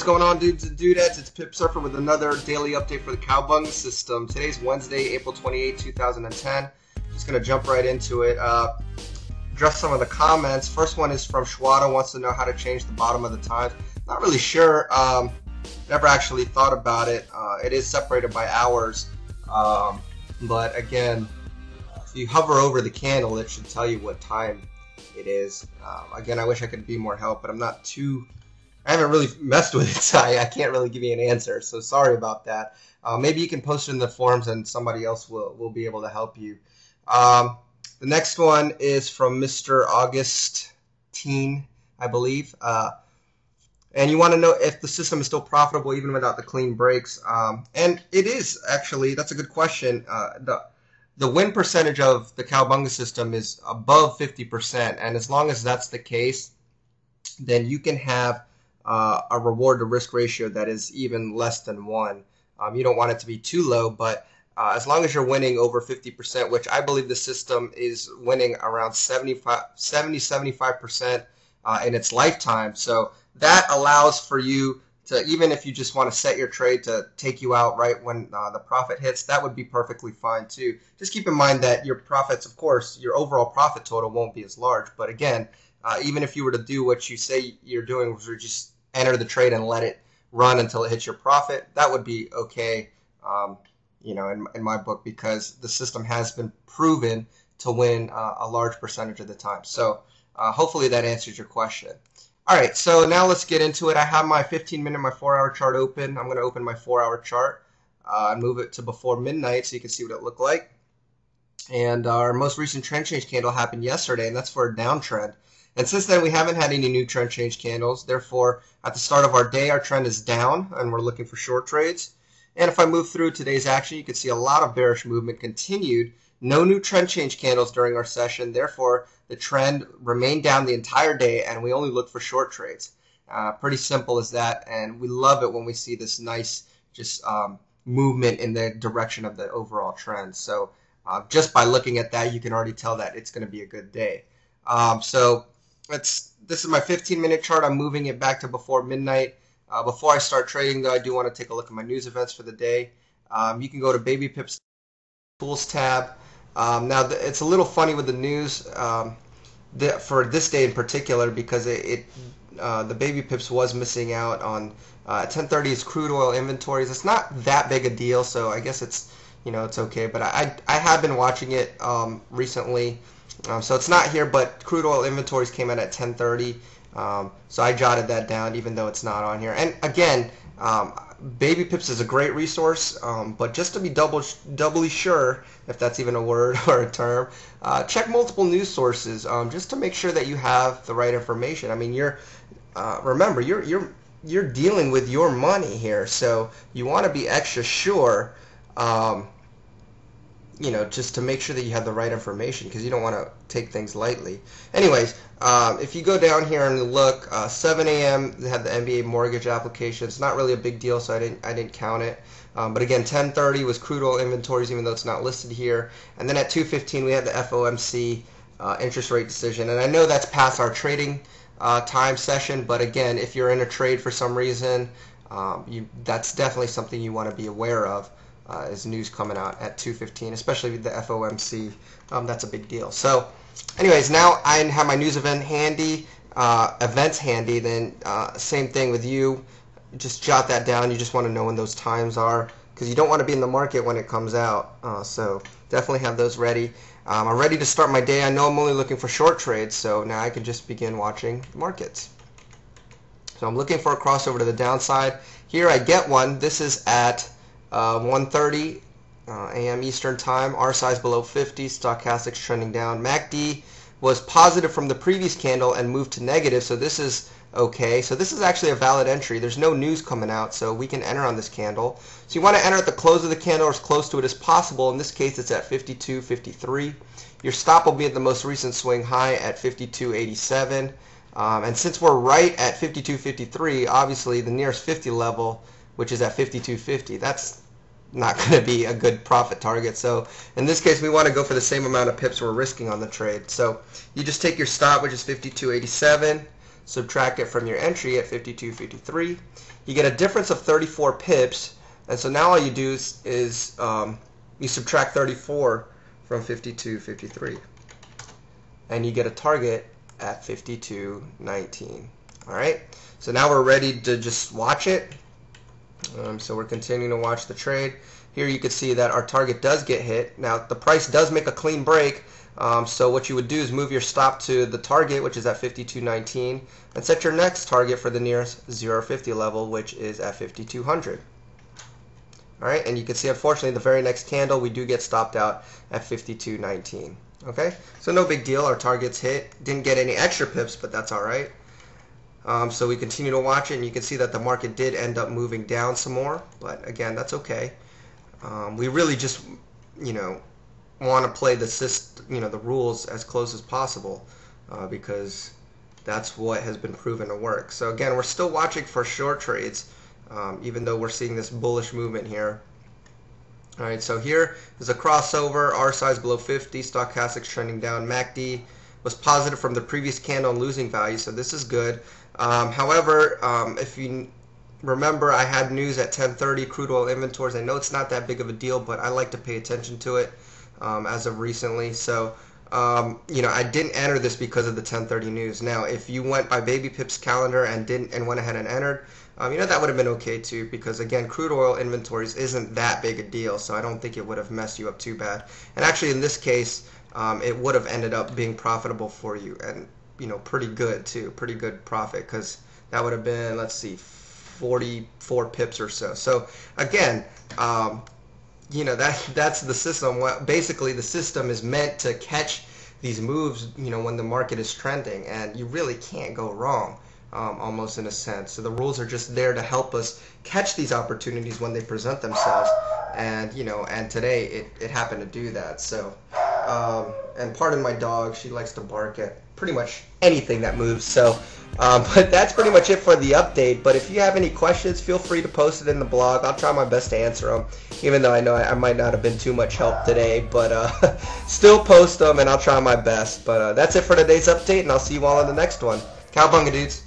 going on, dudes and dudettes? It's Pip Surfer with another daily update for the Cowabunga system. Today's Wednesday, April 28, 2010. Just going to jump right into it. Address some of the comments. First one is from Schwada, wants to know how to change the bottom of the times. Not really sure. Never actually thought about it. It is separated by hours. But again, if you hover over the candle, it should tell you what time it is. Again, I wish I could be more help, but I haven't really messed with it, so I can't really give you an answer, so sorry about that. Maybe you can post it in the forums and somebody else will be able to help you. The next one is from Mr. Augustine, I believe. And you want to know if the system is still profitable even without the clean breaks. And it is, actually. That's a good question. The win percentage of the Cowabunga system is above 50%, and as long as that's the case, then you can have a reward to risk ratio that is even less than 1. You don't want it to be too low, but as long as you're winning over 50%, which I believe the system is winning around 70-75% in its lifetime. So that allows for you to, even if you just want to set your trade to take you out right when the profit hits, that would be perfectly fine too. Just keep in mind that your profits, of course, your overall profit total won't be as large. But again, even if you were to do what you say you're doing, which is just enter the trade and let it run until it hits your profit, that would be okay, you know, in my book, because the system has been proven to win a large percentage of the time. So hopefully that answers your question. All right, so now let's get into it. I have my 15-minute, my 4-hour chart open. I'm going to open my 4-hour chart and move it to before midnight so you can see what it looked like. And our most recent trend change candle happened yesterday, and that's for a downtrend. And since then, we haven't had any new trend change candles. Therefore, at the start of our day, our trend is down, and we're looking for short trades. And if I move through today's action, you can see a lot of bearish movement continued. No new trend change candles during our session. Therefore, the trend remained down the entire day, and we only look for short trades. Pretty simple as that, and we love it when we see this nice just movement in the direction of the overall trend. So just by looking at that, you can already tell that it's going to be a good day. This is my 15-minute chart. I'm moving it back to before midnight. Before I start trading, though, I do want to take a look at my news events for the day. You can go to Baby Pip's Tools tab. Now, it's a little funny with the news for this day in particular, because the Baby Pips was missing out on 10:30's crude oil inventories. It's not that big a deal, so I guess it's okay. But I have been watching it recently. So it's not here, but crude oil inventories came out at 10:30. So I jotted that down, even though it's not on here. And again, Baby Pips is a great resource, but just to be doubly sure, if that's even a word or a term, check multiple news sources just to make sure that you have the right information. I mean, remember, you're dealing with your money here, so you want to be extra sure. Just to make sure that you have the right information, because you don't want to take things lightly. Anyways, if you go down here and look, 7 a.m. they had the NBA mortgage application. It's not really a big deal, so I didn't count it. But again, 10:30 was crude oil inventories, even though it's not listed here. And then at 2:15 we had the FOMC interest rate decision. And I know that's past our trading time session, but again, if you're in a trade for some reason, that's definitely something you want to be aware of. Is news coming out at 2:15, especially with the FOMC. That's a big deal. So anyways, now I have my news events handy. Then same thing with you. Just jot that down. You just want to know when those times are, because you don't want to be in the market when it comes out. So definitely have those ready. I'm ready to start my day. I know I'm only looking for short trades, so now I can just begin watching the markets. So I'm looking for a crossover to the downside. Here I get one. This is at 1:30 a.m. Eastern Time. R size below 50. Stochastics trending down. MACD was positive from the previous candle and moved to negative, so this is okay. So this is actually a valid entry. There's no news coming out, so we can enter on this candle. So you want to enter at the close of the candle or as close to it as possible. In this case, it's at 52.53. Your stop will be at the most recent swing high at 52.87. And since we're right at 52.53, obviously the nearest 50 level, which is at 52.50, that's not going to be a good profit target. So in this case, we want to go for the same amount of pips we're risking on the trade. So you just take your stop, which is 52.87. subtract it from your entry at 52.53. You get a difference of 34 pips, and so now all you do is you subtract 34 from 52.53, and you get a target at 52.19. All right, so now we're ready to just watch it. So we're continuing to watch the trade. Here you can see that our target does get hit. Now the price does make a clean break, so what you would do is move your stop to the target, which is at 52.19, and set your next target for the nearest 0.50 level, which is at 5200. Alright, and you can see unfortunately the very next candle we do get stopped out at 52.19. Okay, so no big deal, our target's hit. Didn't get any extra pips, but that's alright. So we continue to watch it, and you can see that the market did end up moving down some more, but again, that's okay. We really just, want to play the system, the rules as close as possible, because that's what has been proven to work. So again, we're still watching for short trades, even though we're seeing this bullish movement here. All right, so here is a crossover, R size below 50, stochastics trending down. MACD was positive from the previous candle and losing value, so this is good. However, if you remember, I had news at 10:30, crude oil inventories. I know it's not that big of a deal, but I like to pay attention to it as of recently. So, I didn't enter this because of the 10:30 news. Now, if you went by Baby Pip's calendar and went ahead and entered, that would have been okay too, because again, crude oil inventories isn't that big a deal, so I don't think it would have messed you up too bad. And actually, in this case, it would have ended up being profitable for you, and pretty good too, pretty good profit, because that would have been, let's see, 44 pips or so. So again, that's the system. Basically, the system is meant to catch these moves, when the market is trending, and you really can't go wrong, almost in a sense. So the rules are just there to help us catch these opportunities when they present themselves, and and today it happened to do that. So, and pardon my dog, she likes to bark at pretty much anything that moves. So, but that's pretty much it for the update. But if you have any questions, feel free to post it in the blog. I'll try my best to answer them, even though I know I might not have been too much help today. But still post them, and I'll try my best. But that's it for today's update, and I'll see you all in the next one. Cowabunga, dudes.